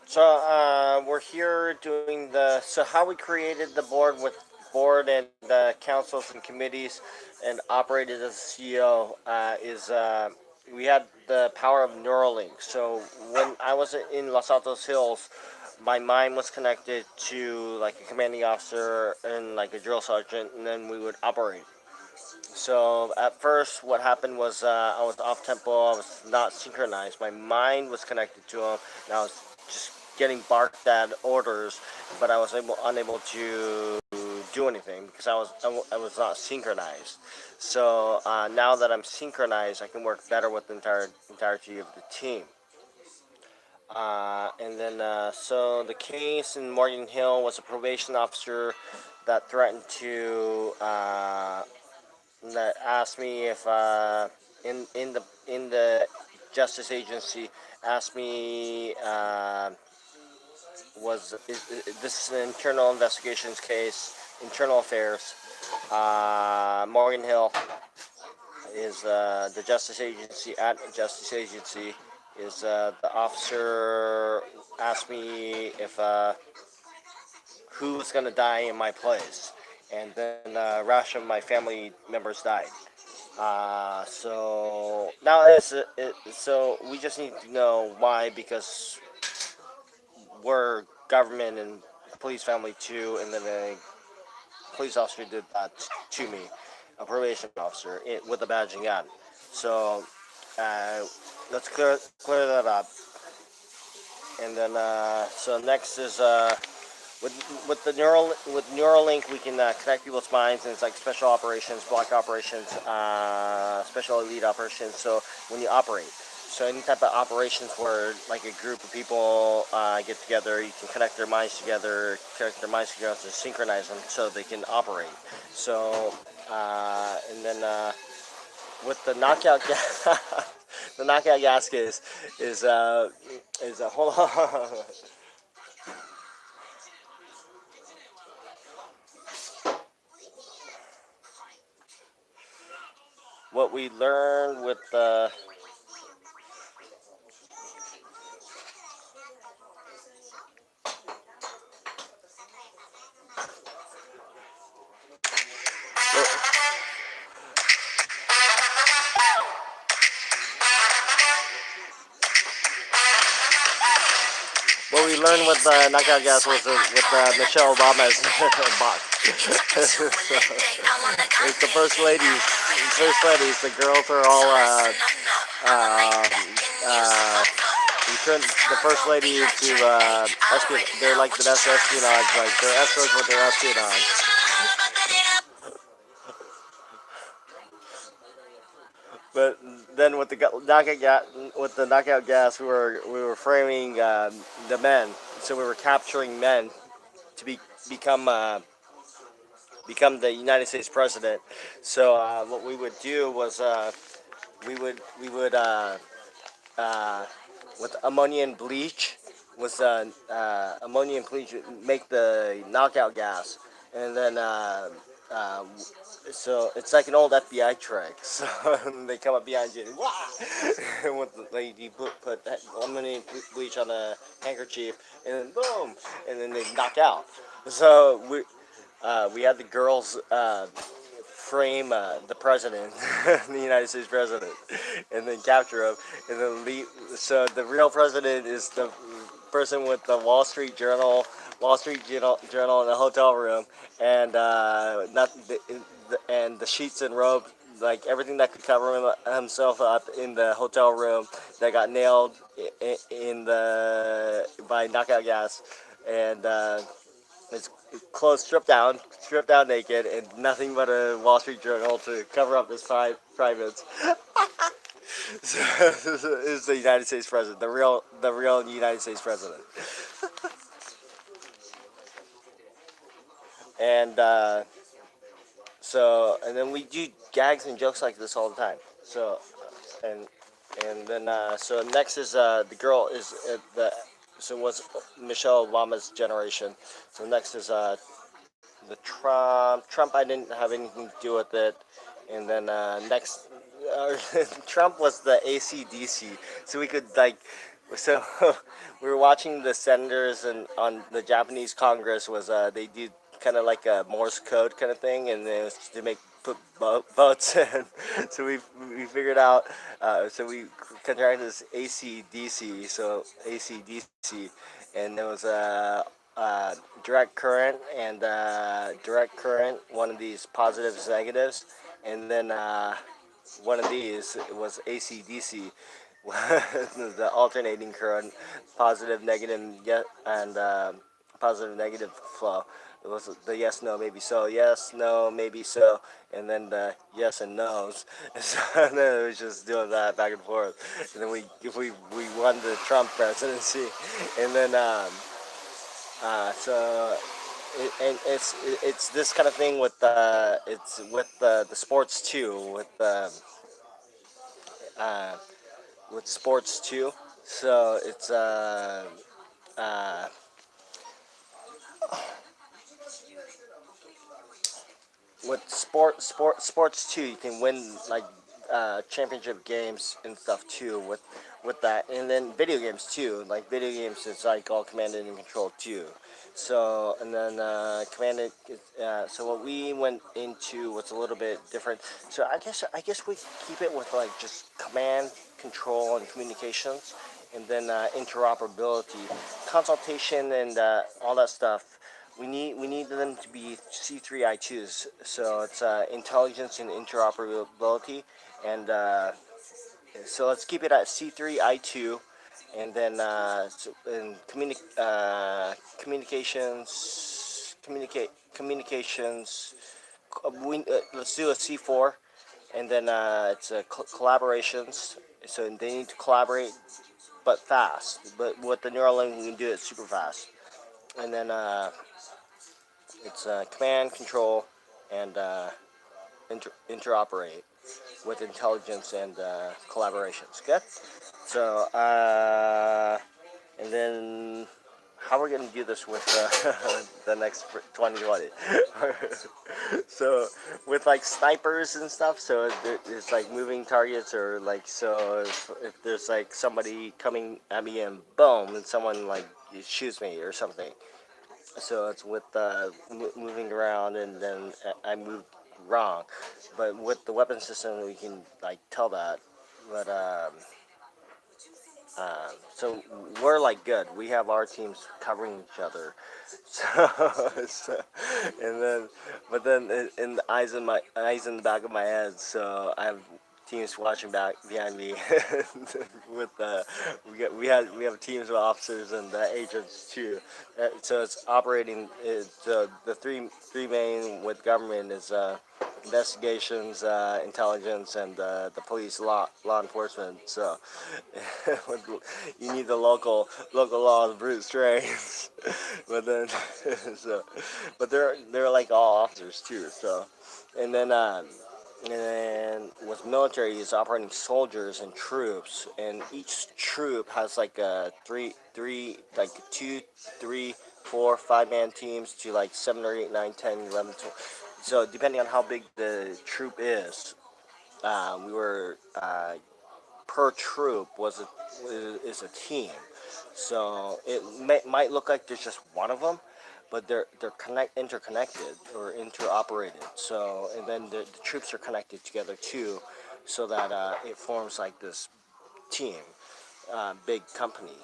So we're here doing so how we created the board and councils and committees and operated as CEO is we had the power of Neuralink. So when I was in Los Altos Hills, my mind was connected to like a commanding officer and like a drill sergeant, and then we would operate. So at first, what happened was I was off tempo. I was not synchronized. My mind was connected to him, and I was just getting barked at orders, but I was unable to do anything because I was not synchronized. So now that I'm synchronized, I can work better with the entirety of the team. So the case in Morgan Hill was a probation officer that threatened to that asked me if in the justice agency asked me this is an internal investigations case, internal affairs. Morgan Hill is the justice agency at justice agency is the officer asked me if who was gonna die in my place, and then rash of my family members died. So now so we just need to know why, because we're government and police family too, and then a police officer did that to me, a probation officer with a badging on. So uh, let's clear that up, and then so next is with Neuralink, we can connect people's minds, and it's like special operations, block operations, special elite operations. So when you operate, so any type of operations where like a group of people get together, you can connect their minds together to synchronize them so they can operate. So and then with the knockout gas, the knockout gas is a hold on. What we learned with the what we learned with knockout gas was with Michelle Obama's box. So, it's the first ladies, the girls are all um, uh, we turned the first lady to espionage. They're like the best espionage, like they're escorts with their espionage. But then with the knockout gas, we were framing the men. So we were capturing men to become become the United States president. So what we would do was we would uh, with ammonia and bleach was ammonia and bleach would make the knockout gas, and then uh, so it's like an old FBI trick. So they come up behind you, and wah! And with like you put that ammonia and bleach on a handkerchief, and then boom, and then they knock out. So we had the girls frame the president, the United States president, and then capture him, and then leave. So the real president is the person with the Wall Street Journal in the hotel room, and not and the sheets and robe, like everything that could cover himself up in the hotel room that got nailed in the by knockout gas, and his clothes stripped down naked, and nothing but a Wall Street Journal to cover up his privates. So, is the United States president, the real United States president, and and then we do gags and jokes like this all the time. And and then so next is the girl is the so was Michelle Obama's generation. So next is the Trump. I didn't have anything to do with it. And then next, Trump was the ACDC, so we could like So we were watching the senators and on the Japanese Congress was they did kind of like a Morse code kind of thing, and it was to make put votes in. So we figured out. So we contracted this ACDC, so ACDC, and there was direct current and direct current. One of these positives, negatives, and then one of these was ACDC, the alternating current, positive, negative, and positive, negative flow. It was the yes, no, maybe so, yes, no, maybe so, and then the yes and no's. So, and then it was just doing that back and forth. And then we won the Trump presidency, and then so and it's this kind of thing with it's with the sports too uh, with sports too. So it's uh, with sports too. You can win like championship games and stuff too with that, and then video games too. Like video games, it's like all commanded and controlled too. So and then commanded. So what we went into was a little bit different. So I guess we keep it with like just command, control, and communications, and then interoperability, consultation, and all that stuff. We need them to be C3I2s. So it's intelligence and interoperability, and so let's keep it at C3I2, and then communications. Let's do a C4, and then it's collaborations. So they need to collaborate, but fast. But with the Neuralink, we can do it super fast, and then it's command, control, and interoperate with intelligence and collaborations. Good. So, and then how we're gonna do this with the next 2020? So, with like snipers and stuff. So it's like moving targets, or like so if there's like somebody coming at me and boom, and someone like shoots me or something. So it's with moving around, and then I moved wrong, but with the weapon system we can like tell that. But so we're like good. We have our teams covering each other. So and then, but then in the eyes in the back of my head. So I have teams watching back behind me. With we have teams of officers and agents too. So it's operating. The three main with government is investigations, intelligence, and the police law enforcement. So you need the local laws, brute strength. But then so, but they're like all officers too. So, and then with military is operating soldiers and troops, and each troop has like like two, three, four, 5 man teams to like 7 or 8, 9, 10, 11, 12. So depending on how big the troop is, we were per troop is a team. So it might look like there's just one of them, but they're interconnected or interoperated. So and then the troops are connected together too, so that it forms like this team, big company.